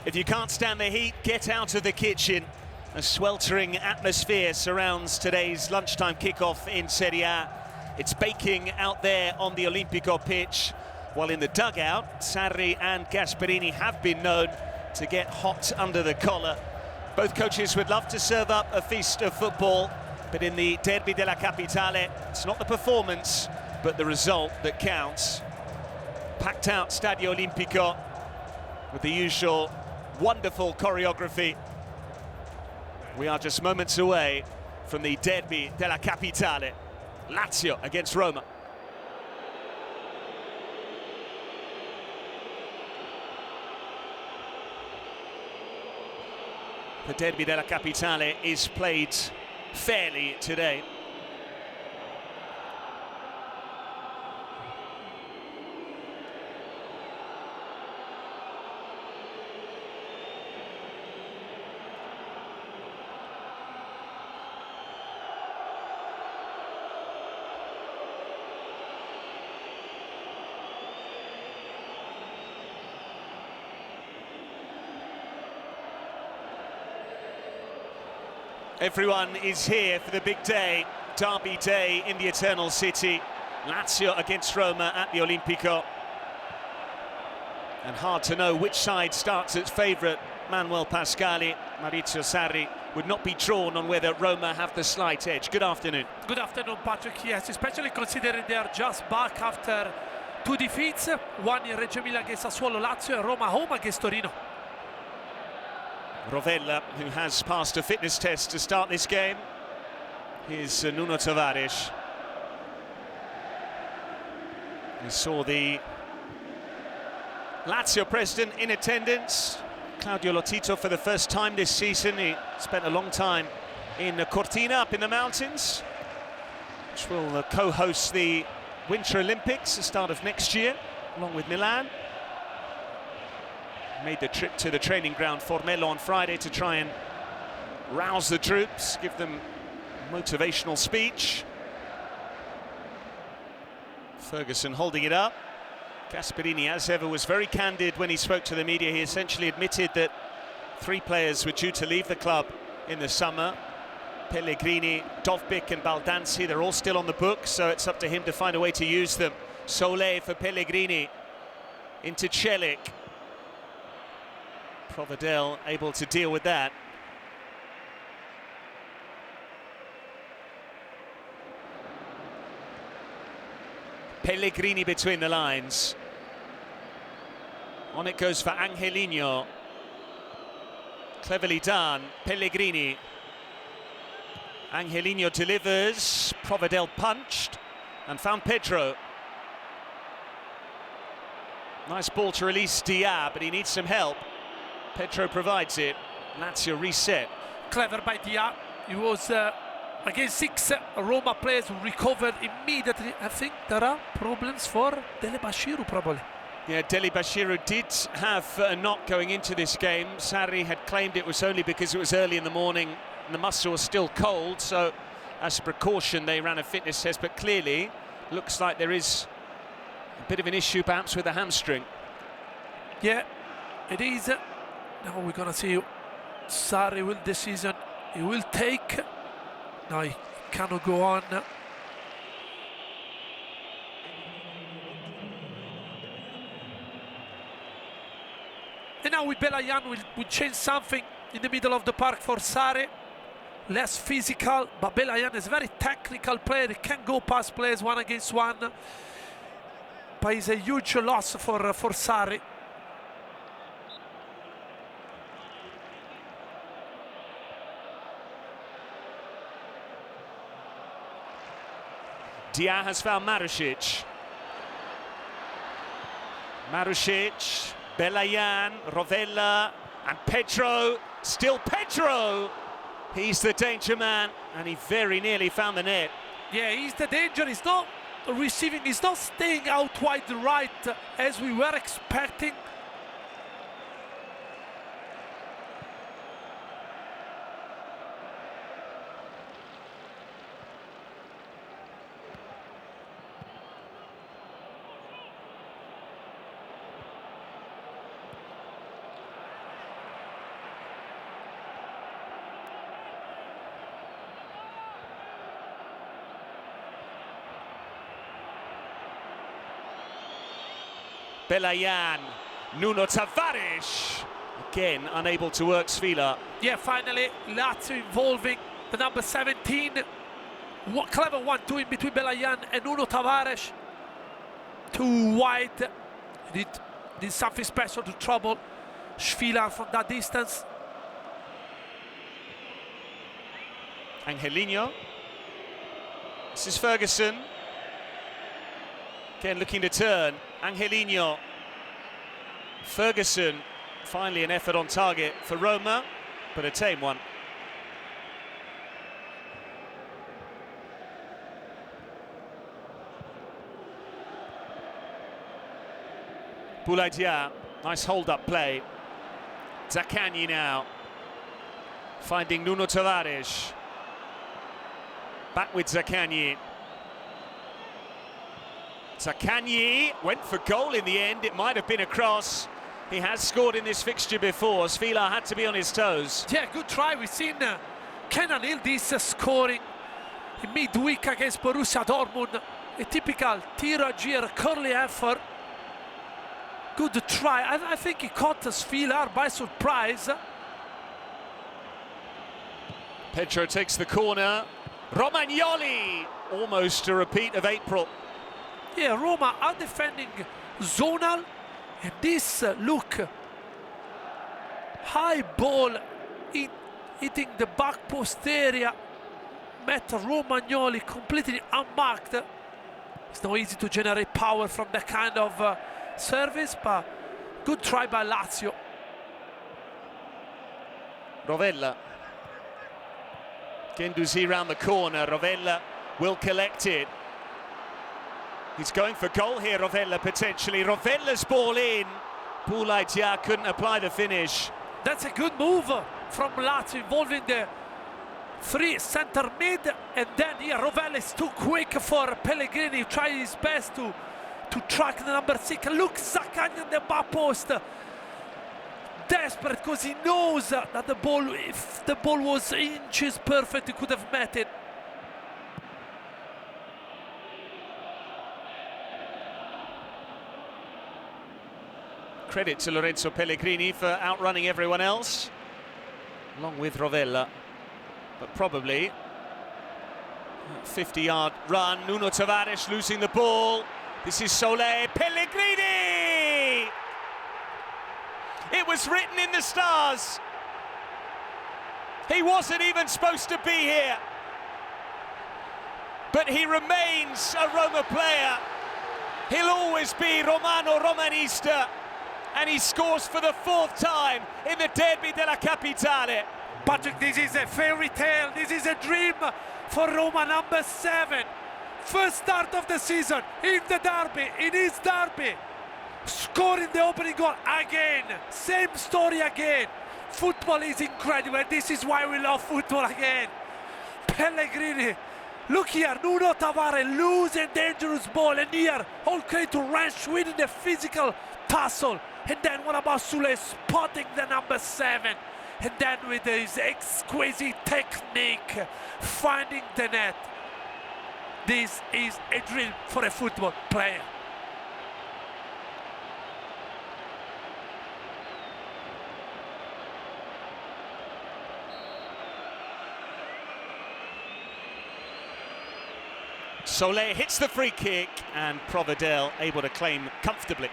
If you can't stand the heat, get out of the kitchen. A sweltering atmosphere surrounds today's lunchtime kickoff in Serie A. It's baking out there on the Olimpico pitch, while in the dugout, Sarri and Gasperini have been known to get hot under the collar. Both coaches would love to serve up a feast of football, but in the Derby della Capitale, it's not the performance, but the result that counts. Packed out Stadio Olimpico with the usual wonderful choreography. We are just moments away from the Derby della Capitale, Lazio against Roma. The Derby della Capitale is played fairly today. Everyone is here for the big day, Derby day in the Eternal City. Lazio against Roma at the Olimpico. And hard to know which side starts as favourite. Manuel Pascali, Maurizio Sarri would not be drawn on whether Roma have the slight edge. Good afternoon. Good afternoon, Patrick. Yes, especially considering they are just back after two defeats. One in Reggio Emilia against Sassuolo, Lazio, and Roma home against Torino. Rovella, who has passed a fitness test to start this game. Here's Nuno Tavares. We saw the Lazio president in attendance, Claudio Lotito, for the first time this season. He spent a long time in Cortina, up in the mountains, which will co-host the Winter Olympics, the start of next year, along with Milan. Made the trip to the training ground Formello on Friday to try and rouse the troops, give them a motivational speech. Ferguson holding it up. Gasperini, as ever, was very candid when he spoke to the media. He essentially admitted that 3 players were due to leave the club in the summer. Pellegrini, Dovbyk and Baldanzi, they're all still on the books, so it's up to him to find a way to use them. Sulle for Pellegrini, into Celik. Provedel able to deal with that. Pellegrini between the lines. On it goes for Angelino. Cleverly done. Pellegrini. Angelino delivers. Provedel punched and found Pedro. Nice ball to release Dia, but he needs some help. Pedro provides it. Lazio reset. Clever by Dia. He was against 6 Roma players who recovered immediately. I think there are problems for Dele Bashiru, probably. Yeah, Dele Bashiru did have a knock going into this game. Sarri had claimed it was only because it was early in the morning and the muscle was still cold, so as a precaution they ran a fitness test, but clearly looks like there is a bit of an issue perhaps with the hamstring. Yeah, it is. Now we're gonna see Sarri will decision he will take. Now he cannot go on. And now with Belayan will change something in the middle of the park for Sarri. Less physical, but Belayan is a very technical player. He can go past players 1 against 1. But it's a huge loss for Sarri. Dia has found Marušić. Marušić, Belayan, Rovella, and Pedro. Still Pedro. He's the danger man, and he very nearly found the net. Yeah, he's the danger. He's not receiving, he's not staying out wide right as we were expecting. Belayan, Nuno Tavares, again unable to work Svila. Yeah, finally Lazio involving the number 17. Clever 1-2 in between Belayan and Nuno Tavares. Too wide. Did something special to trouble Svila from that distance. Angelino. This is Ferguson. Again looking to turn. Angelino. Ferguson. Finally an effort on target for Roma, but a tame one. Bouladia, nice hold-up play. Zaccagni now, finding Nuno Tavares. Back with Zaccagni. Zaccagni went for goal in the end. It might have been a cross. He has scored in this fixture before. Svila had to be on his toes. Yeah, good try. We've seen Kenan Yildiz scoring in midweek against Borussia Dortmund. A typical tiro-gir curly effort. Good try. I think he caught Svila by surprise. Pedro takes the corner. Romagnoli, almost a repeat of April. Yeah, Roma are defending zonal, and this look, high ball hitting the back post area, met Romagnoli completely unmarked. It's not easy to generate power from that kind of service, but good try by Lazio. Rovella. Guendouzi round the corner. Rovella will collect it. He's going for goal here, Rovella, potentially. Rovella's ball in. Bouladia couldn't apply the finish. That's a good move from Lazio, involving the three centre mid, and then here Rovella is too quick for Pellegrini. He tried his best to track the number 6. Look, Zaccagni on the back post. Desperate, because he knows that the ball, if the ball was inches perfect, he could have met it. Credit to Lorenzo Pellegrini for outrunning everyone else, along with Rovella. But probably 50-yard run. Nuno Tavares losing the ball. This is Sulle. Pellegrini! It was written in the stars. He wasn't even supposed to be here. But he remains a Roma player. He'll always be Romano Romanista. And he scores for the 4th time in the Derby della Capitale. Patrick, this is a fairy tale. This is a dream for Roma number 7. First start of the season in the derby, in his derby. Scoring the opening goal again. Same story again. Football is incredible. This is why we love football again. Pellegrini. Look here, Nuno Tavares losing dangerous ball, and here all credit to Ranch winning the physical tussle. And then what about Sule spotting the number 7? And then with his exquisite technique, finding the net. This is a dream for a football player. Sulle hits the free kick, and Provedel able to claim comfortably.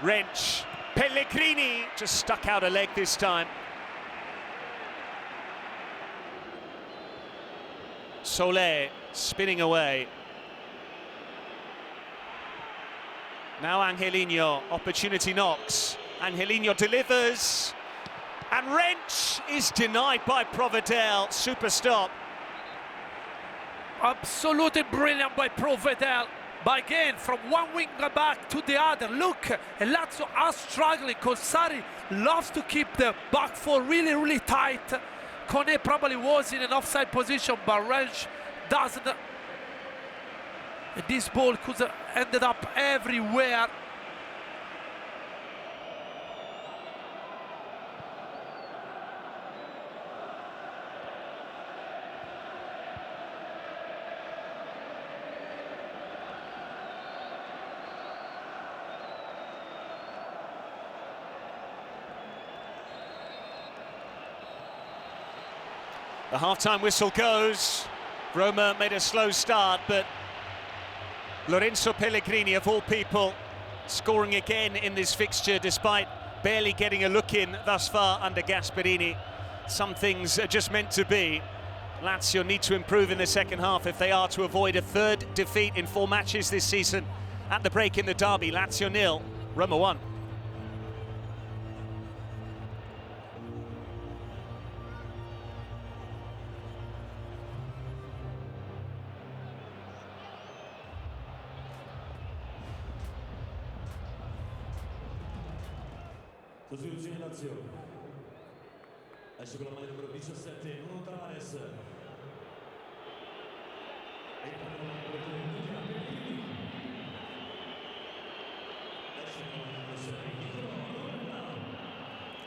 Wrench. Pellegrini just stuck out a leg this time. Sulle spinning away. Now Angelino, opportunity knocks. Angelino delivers. And Wrench is denied by Provedel. Super stop. Absolutely brilliant by Provedel. But again, from one winger back to the other. Look, Lazio are struggling. Sarri loves to keep the back four really, really tight. Kone probably was in an offside position, but Wrench doesn't. And this ball could have ended up everywhere. The half-time whistle goes. Roma made a slow start, but Lorenzo Pellegrini, of all people, scoring again in this fixture despite barely getting a look in thus far under Gasperini. Some things are just meant to be. Lazio need to improve in the second half if they are to avoid a third defeat in 4 matches this season. At the break in the derby, Lazio 0, Roma 1. Sostituzione Lazio. Esce con la maglia numero 17, Nuno Tavares.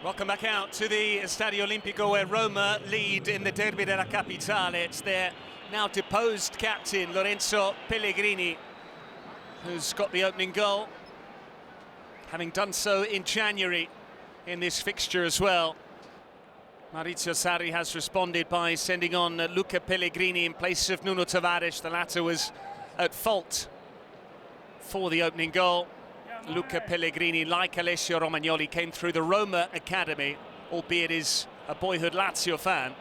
Welcome back out to the Stadio Olimpico, where Roma lead in the derby della capitale. It's their now deposed captain, Lorenzo Pellegrini, who's got the opening goal, having done so in January in this fixture as well. Maurizio Sarri has responded by sending on Luca Pellegrini in place of Nuno Tavares. The latter was at fault for the opening goal. Luca Pellegrini, like Alessio Romagnoli, came through the Roma academy, albeit is a boyhood Lazio fan.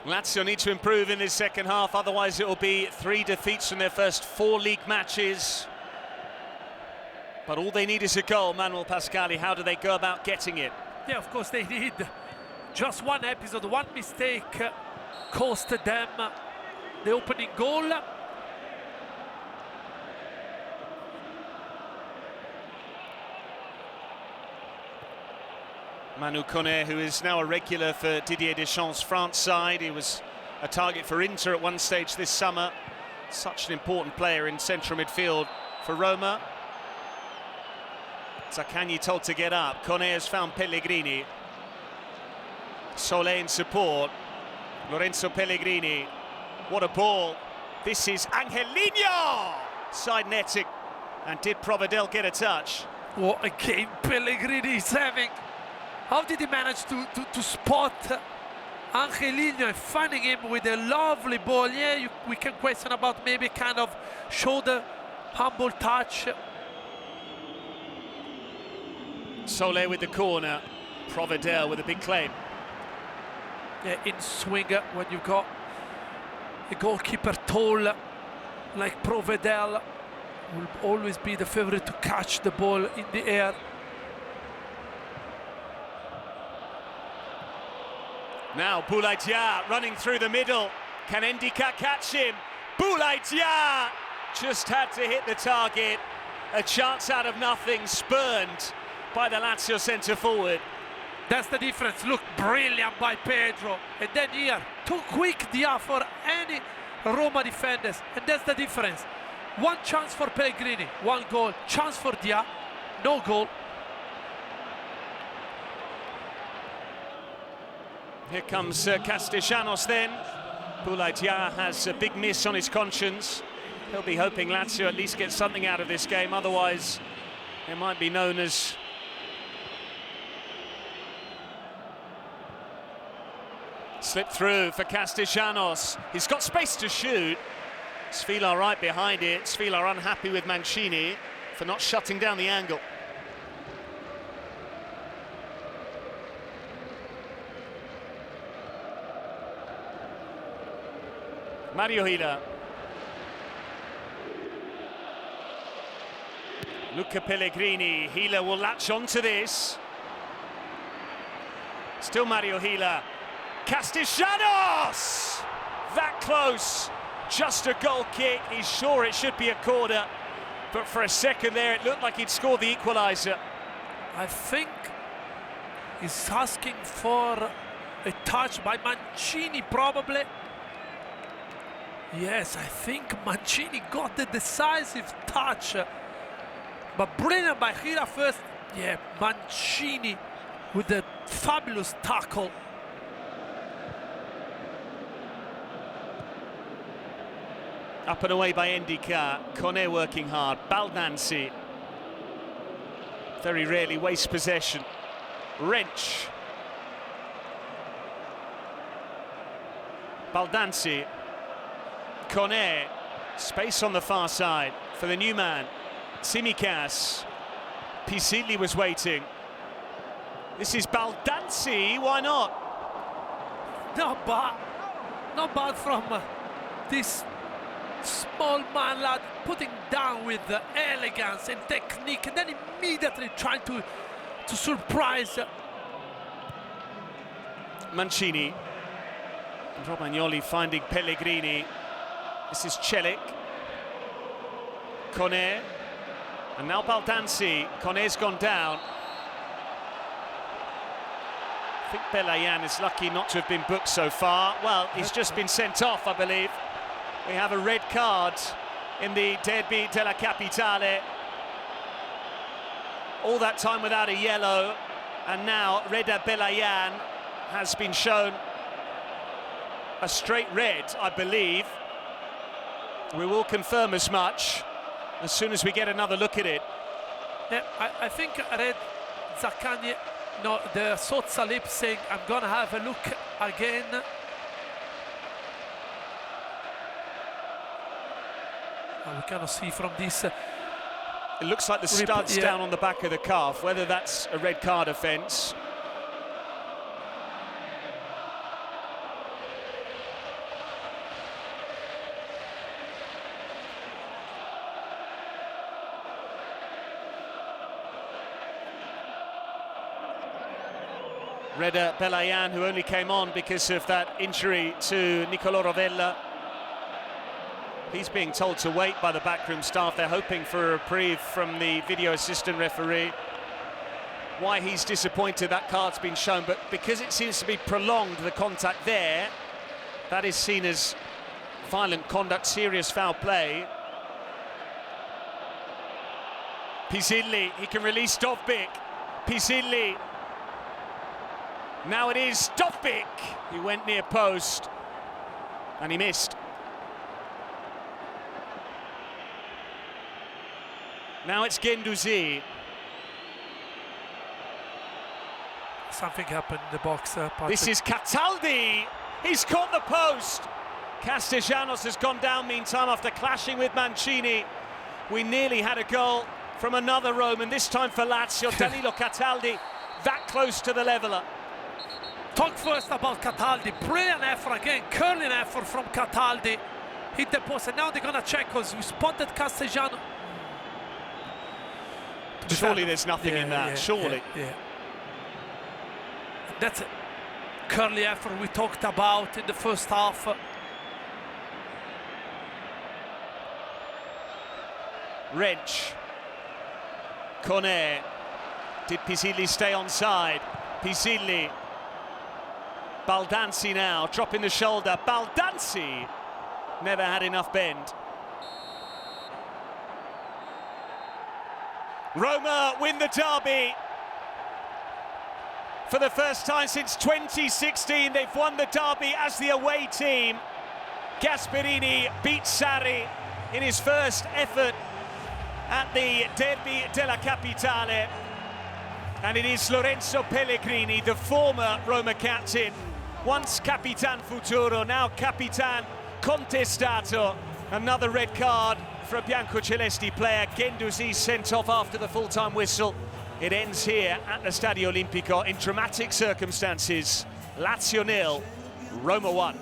Lazio need to improve in this second half, otherwise it will be 3 defeats from their first 4 league matches. But all they need is a goal. Manuel Pascali, how do they go about getting it? Yeah, of course they need. Just one episode, one mistake cost them the opening goal. Manu Koné, who is now a regular for Didier Deschamps' France side. He was a target for Inter at one stage this summer. Such an important player in central midfield for Roma. Zaccagni told to get up. Koné has found Pellegrini. Solé in support. Lorenzo Pellegrini. What a ball. This is Angelino! Side netting. And did Provedel get a touch? What a game Pellegrini is having. How did he manage to spot Angelino and finding him with a lovely ball? Yeah, we can question about maybe kind of shoulder, humble touch. Solé with the corner. Provedel with a big claim. Yeah, in swing when you've got a goalkeeper tall like Provedel, will always be the favorite to catch the ball in the air. Now Boulaye Dia running through the middle. Can Endika catch him? Boulaye Dia just had to hit the target. A chance out of nothing, spurned by the Lazio centre forward. That's the difference. Look, brilliant by Pedro. And then here, too quick Dia for any Roma defenders. And that's the difference. One chance for Pellegrini, 1 goal. Chance for Dia, no goal. Here comes Castellanos then. Boulaye Dia has a big miss on his conscience. He'll be hoping Lazio at least get something out of this game, otherwise it might be known as slip through for Castellanos. He's got space to shoot. Svilar right behind it. Svilar unhappy with Mancini for not shutting down the angle. Mario Hila. Luca Pellegrini. Hila will latch onto this. Still Mario Hila. Castellanos! That close. Just a goal kick. He's sure it should be a corner. But for a second there, it looked like he'd scored the equaliser. I think he's asking for a touch by Mancini, probably. Yes, I think Mancini got the decisive touch. But brilliant by Hila first. Yeah, Mancini with a fabulous tackle. Up and away by Endika. Kone working hard. Baldanzi. Very rarely wastes possession. Wrench. Baldanzi. Kone. Space on the far side for the new man. Tsimikas. Pisilli was waiting. This is Baldanzi, why not? Not bad from this small man lad, putting down with elegance and technique, and then immediately trying to surprise Mancini. Romagnoli finding Pellegrini. This is Celik. Kone. And now Baldanzi. Kone's gone down. I think Belayan is lucky not to have been booked so far. Well, he's just been sent off, I believe. We have a red card in the derby della capitale. All that time without a yellow, and now Reda Belayan has been shown a straight red, I believe. We will confirm as much as soon as we get another look at it. Yeah, I think Red Zaccagni, no, the Sozza lip saying, I'm gonna have a look again. We cannot see from this. It looks like the stud's down on the back of the calf, whether that's a red card offence. Reda Belayan, who only came on because of that injury to Nicolò Rovella. He's being told to wait by the backroom staff. They're hoping for a reprieve from the video assistant referee. Why he's disappointed that card's been shown, but because it seems to be prolonged, the contact there, that is seen as violent conduct, serious foul play. Pisilli, he can release Dovbyk. Pisilli. Now it is Dovbyk. He went near post and he missed. Now it's Guendouzi. Something happened in the box. This is Cataldi. He's caught the post. Castellanos has gone down meantime after clashing with Mancini. We nearly had a goal from another Roman, this time for Lazio. Danilo Cataldi that close to the leveller. Talk first about Cataldi. Brilliant effort again, curling effort from Cataldi. Hit the post, and now they're gonna check because we spotted Castellanos. Surely there's nothing in that, surely. Yeah. That's a curly effort we talked about in the first half. Wrench. Kone. Did Pisilli stay onside? Pisilli. Baldanzi now, dropping the shoulder. Baldanzi never had enough bend. Roma win the derby. For the first time since 2016, they've won the derby as the away team. Gasperini beats Sarri in his first effort at the derby della capitale. And it is Lorenzo Pellegrini, the former Roma captain, once Capitan Futuro, now Capitan Contestato. Another red card for a Biancocelesti player. Guendouzi sent off after the full-time whistle. It ends here at the Stadio Olimpico in dramatic circumstances. Lazio 0, Roma 1.